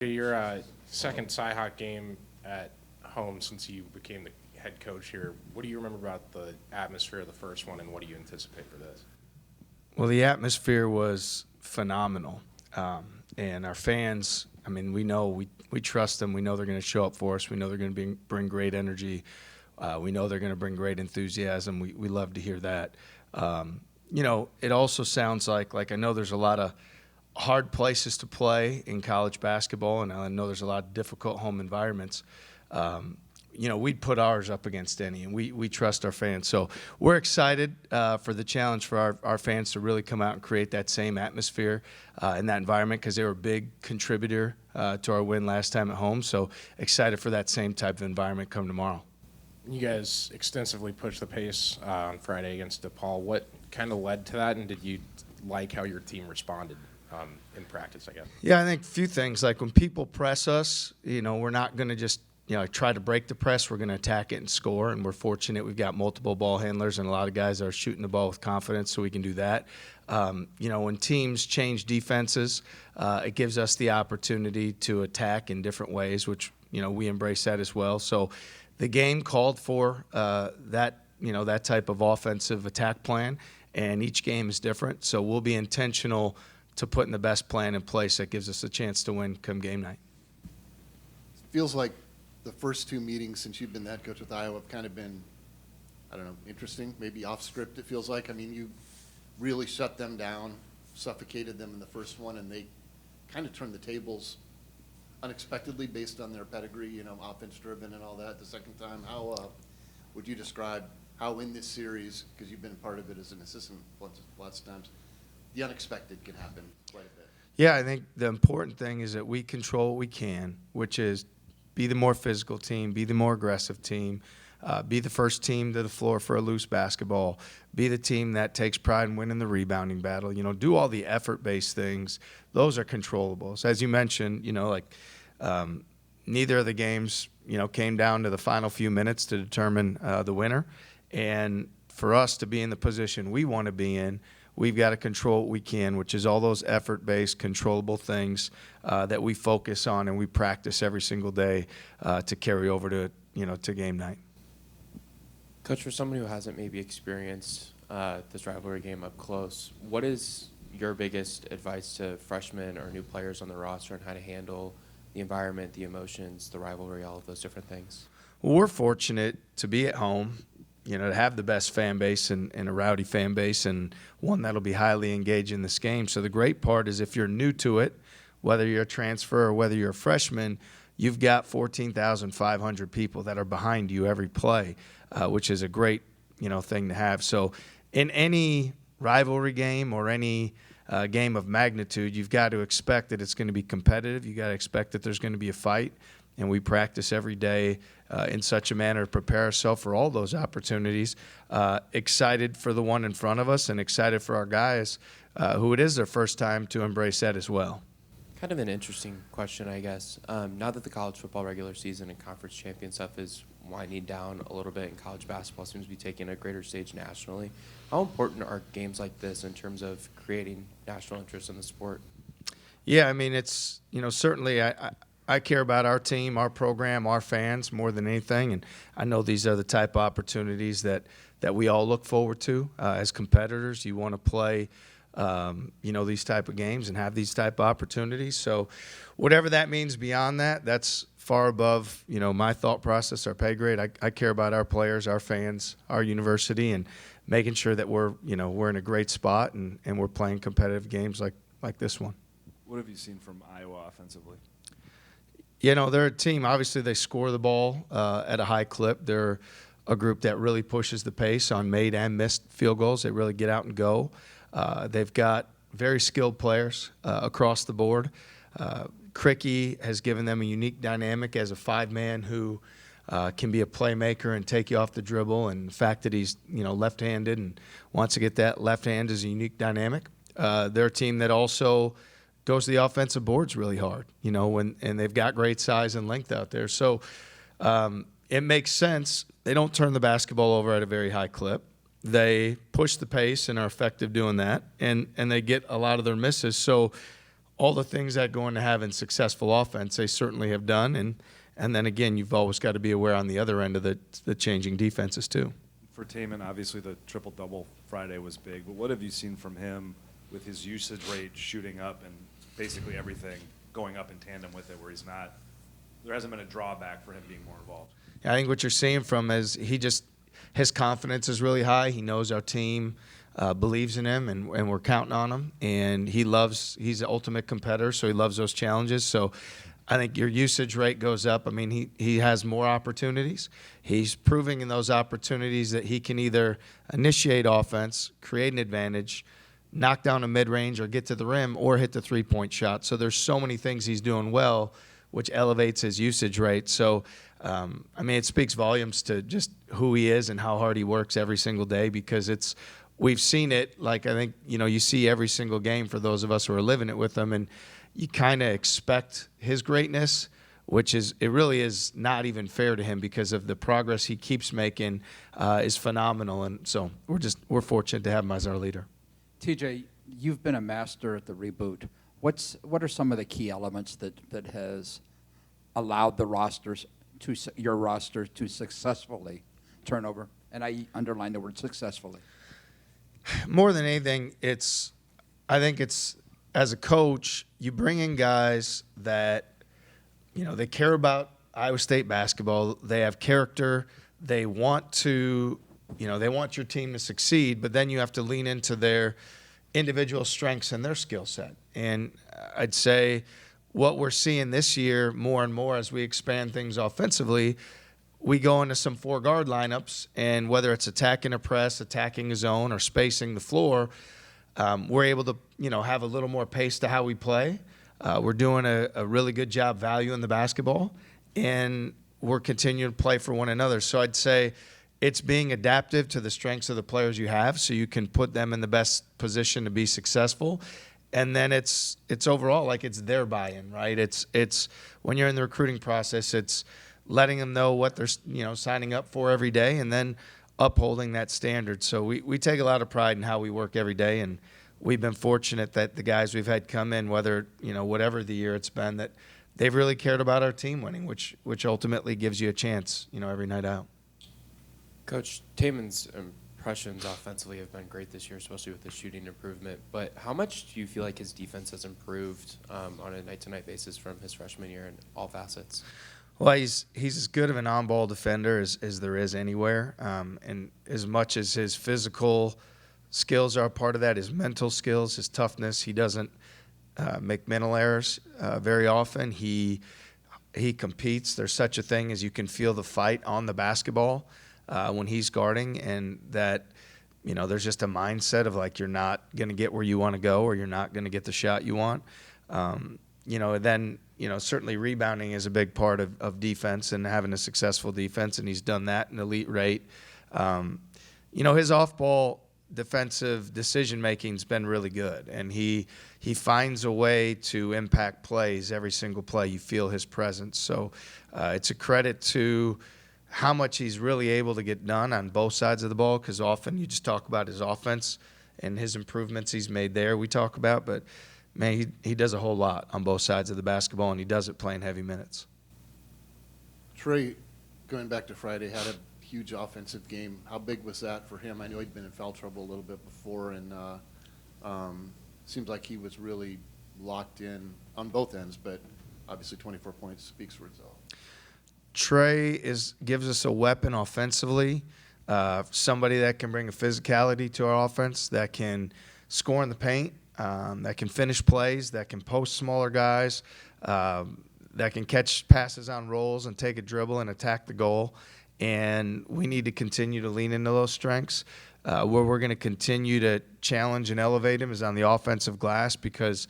Your second Cyhawk game at home since you became the head coach here. What do you remember about the atmosphere of the first one, and what do you anticipate for this? Well, the atmosphere was phenomenal, and our fans. I mean, we trust them. We know they're going to show up for us. We know they're going to bring great energy. We know they're going to bring great enthusiasm. We love to hear that. It also sounds like I know there's a lot of hard places to play in college basketball, and I know there's a lot of difficult home environments. We'd put ours up against any, and we trust our fans. So we're excited for the challenge for our fans to really come out and create that same atmosphere in that environment, because they were a big contributor to our win last time at home. So excited for that same type of environment come tomorrow. You guys extensively pushed the pace on Friday against DePaul. What kind of led to that, and did you like how your team responded in practice, I guess? Yeah, I think a few things. Like when people press us, we're not going to just try to break the press. We're going to attack it and score, and we're fortunate we've got multiple ball handlers and a lot of guys that are shooting the ball with confidence, so we can do that. When teams change defenses, it gives us the opportunity to attack in different ways, which we embrace that as well. So the game called for that type of offensive attack plan, and each game is different. So we'll be intentional to putting the best plan in place that gives us a chance to win come game night. Feels like the first two meetings since you've been the head coach with Iowa have kind of been, interesting, maybe off script, it feels like. I mean, you really shut them down, suffocated them in the first one, and they kind of turned the tables unexpectedly based on their pedigree, offense driven and all that. The second time, how would you describe how in this series, because you've been part of it as an assistant lots of times, the unexpected can happen quite a bit? Yeah, I think the important thing is that we control what we can, which is be the more physical team, be the more aggressive team, be the first team to the floor for a loose basketball, be the team that takes pride in winning the rebounding battle. Do all the effort-based things. Those are controllables. As you mentioned, neither of the games, came down to the final few minutes to determine the winner. And for us to be in the position we want to be in, we've got to control what we can, which is all those effort-based, controllable things that we focus on and we practice every single day to carry over to game night. Coach, for someone who hasn't maybe experienced this rivalry game up close, what is your biggest advice to freshmen or new players on the roster on how to handle the environment, the emotions, the rivalry, all of those different things? Well, we're fortunate to be at home, to have the best fan base and a rowdy fan base, and one that'll be highly engaged in this game. So the great part is if you're new to it, whether you're a transfer or whether you're a freshman, you've got 14,500 people that are behind you every play, which is a great, thing to have. So in any rivalry game or any game of magnitude, you've got to expect that it's going to be competitive. You got to expect that there's going to be a fight, and we practice every day in such a manner to prepare ourselves for all those opportunities. Excited for the one in front of us, and excited for our guys who it is their first time to embrace that as well. Kind of an interesting question, I guess. Now that the college football regular season and conference champion stuff is winding down a little bit, and college basketball seems to be taking a greater stage nationally, how important are games like this in terms of creating national interest in the sport? Yeah, I mean, it's, certainly I care about our team, our program, our fans more than anything, and I know these are the type of opportunities that we all look forward to as competitors. You want to play these type of games and have these type of opportunities. So whatever that means beyond that, that's far above, my thought process, our pay grade. I care about our players, our fans, our university, and making sure that we're in a great spot and we're playing competitive games like this one. What have you seen from Iowa offensively? They're a team. Obviously, they score the ball at a high clip. They're a group that really pushes the pace on made and missed field goals. They really get out and go. They've got very skilled players across the board. Cricky has given them a unique dynamic as a five-man who can be a playmaker and take you off the dribble. And the fact that he's left-handed and wants to get that left hand is a unique dynamic. They're a team that also goes to the offensive boards really hard, and they've got great size and length out there. So it makes sense. They don't turn the basketball over at a very high clip. They push the pace and are effective doing that, and they get a lot of their misses. So all the things that go into having successful offense, they certainly have done. And then again, you've always got to be aware on the other end of the changing defenses too. For Taman, obviously the triple-double Friday was big, but what have you seen from him with his usage rate shooting up and basically everything going up in tandem with it, where there hasn't been a drawback for him being more involved? I think what you're seeing from is his confidence is really high. He knows our team believes in him, and we're counting on him. And he's the ultimate competitor, so he loves those challenges. So I think your usage rate goes up. I mean, he has more opportunities. He's proving in those opportunities that he can either initiate offense, create an advantage, knock down a mid-range or get to the rim, or hit the three-point shot. So there's so many things he's doing well, which elevates his usage rate. So, I mean, it speaks volumes to just who he is and how hard he works every single day, because we've seen it, like I think, you see every single game for those of us who are living it with him, and you kind of expect his greatness, it really is not even fair to him because of the progress he keeps making is phenomenal. And so we're fortunate to have him as our leader. TJ, you've been a master at the reboot. What are some of the key elements that has allowed your roster to successfully turn over? And I underline the word successfully. More than anything, I think it's as a coach, you bring in guys that, they care about Iowa State basketball. They have character. They want they want your team to succeed, but then you have to lean into their individual strengths and their skill set. And I'd say what we're seeing this year more and more as we expand things offensively, we go into some four-guard lineups, and whether it's attacking a press, attacking a zone, or spacing the floor, we're able to, have a little more pace to how we play. We're doing a really good job valuing the basketball, and we're continuing to play for one another. So I'd say it's being adaptive to the strengths of the players you have so you can put them in the best position to be successful. And then it's overall like it's their buy-in, right? It's when you're in the recruiting process, it's letting them know what they're signing up for every day, and then upholding that standard. So we take a lot of pride in how we work every day, and we've been fortunate that the guys we've had come in, whether whatever the year it's been, that they've really cared about our team winning, which ultimately gives you a chance every night out. Coach, Taman's impressions offensively have been great this year, especially with the shooting improvement. But how much do you feel like his defense has improved on a night-to-night basis from his freshman year in all facets? Well, he's as good of an on-ball defender as there is anywhere. And as much as his physical skills are a part of that, his mental skills, his toughness, he doesn't make mental errors very often. He competes. There's such a thing as you can feel the fight on the basketball when he's guarding, and that there's just a mindset of like you're not going to get where you want to go, or you're not going to get the shot you want. Then certainly rebounding is a big part of defense and having a successful defense, and he's done that at an elite rate. His off-ball defensive decision-making's been really good, and he finds a way to impact plays every single play. You feel his presence. So it's a credit to how much he's really able to get done on both sides of the ball, because often you just talk about his offense and his improvements he's made there we talk about, but man, he does a whole lot on both sides of the basketball, and he does it playing heavy minutes. Trey, going back to Friday, had a huge offensive game. How big was that for him? I know he'd been in foul trouble a little bit before, and seems like he was really locked in on both ends, but obviously 24 points speaks for itself. Trey gives us a weapon offensively, somebody that can bring a physicality to our offense, that can score in the paint, that can finish plays, that can post smaller guys, that can catch passes on rolls and take a dribble and attack the goal. And we need to continue to lean into those strengths. Where we're going to continue to challenge and elevate him is on the offensive glass, because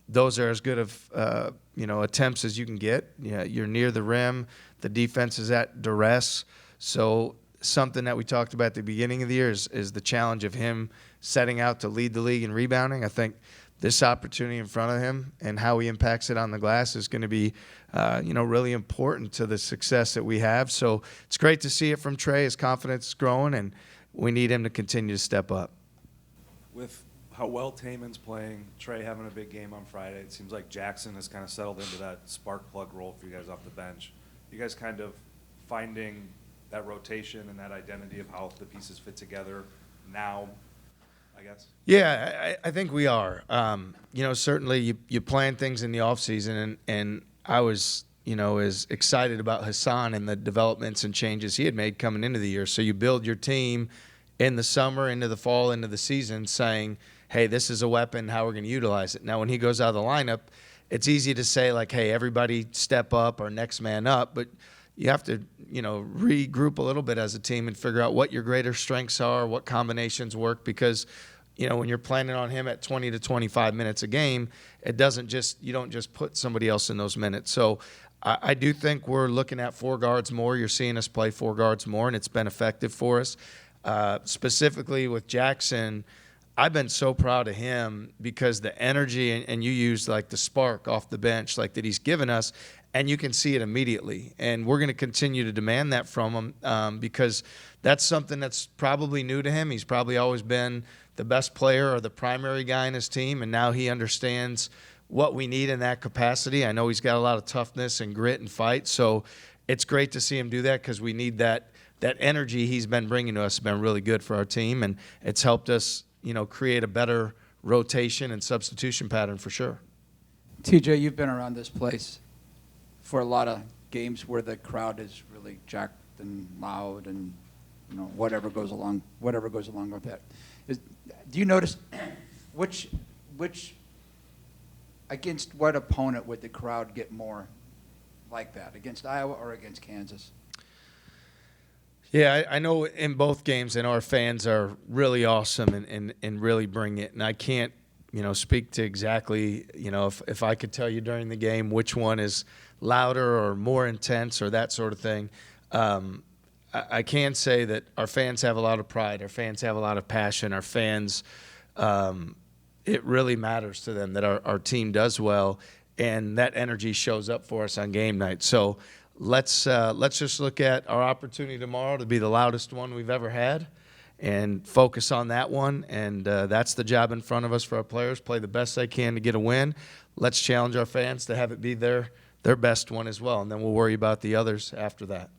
those are as good of attempts as you can get. You're near the rim. The defense is at duress. So something that we talked about at the beginning of the year is the challenge of him setting out to lead the league in rebounding. I think this opportunity in front of him and how he impacts it on the glass is going to be, really important to the success that we have. So it's great to see it from Trey. His confidence is growing, and we need him to continue to step up. With how well Taman's playing, Trey having a big game on Friday. It seems like Jackson has kind of settled into that spark plug role for you guys off the bench. You guys kind of finding that rotation and that identity of how the pieces fit together now, I guess? Yeah, I think we are. Certainly you plan things in the offseason, and I was, as excited about Hassan and the developments and changes he had made coming into the year. So you build your team in the summer, into the fall, into the season, saying, hey, this is a weapon, how we're going to utilize it. Now, when he goes out of the lineup, it's easy to say, like, hey, everybody step up or next man up, but you have to, regroup a little bit as a team and figure out what your greater strengths are, what combinations work, because, when you're planning on him at 20 to 25 minutes a game, you don't just put somebody else in those minutes. So I do think we're looking at four guards more. You're seeing us play four guards more, and it's been effective for us. Specifically with Jackson, I've been so proud of him because the energy, and you used like the spark off the bench, like that he's given us, and you can see it immediately. And we're going to continue to demand that from him because that's something that's probably new to him. He's probably always been the best player or the primary guy in his team, and now he understands what we need in that capacity. I know he's got a lot of toughness and grit and fight, so it's great to see him do that because we need that energy he's been bringing to us has been really good for our team, and it's helped us, create a better rotation and substitution pattern for sure. TJ, you've been around this place for a lot of games where the crowd is really jacked and loud and whatever goes along with that. Do you notice which against what opponent would the crowd get more like that, against Iowa or against Kansas? Yeah, I know in both games, and our fans are really awesome and really bring it. And I can't, speak to exactly, if I could tell you during the game which one is louder or more intense or that sort of thing. I can say that our fans have a lot of pride. Our fans have a lot of passion. Our fans, it really matters to them that our team does well, and that energy shows up for us on game night. So let's just look at our opportunity tomorrow to be the loudest one we've ever had and focus on that one. And that's the job in front of us for our players. Play the best they can to get a win. Let's challenge our fans to have it be their best one as well, and then we'll worry about the others after that.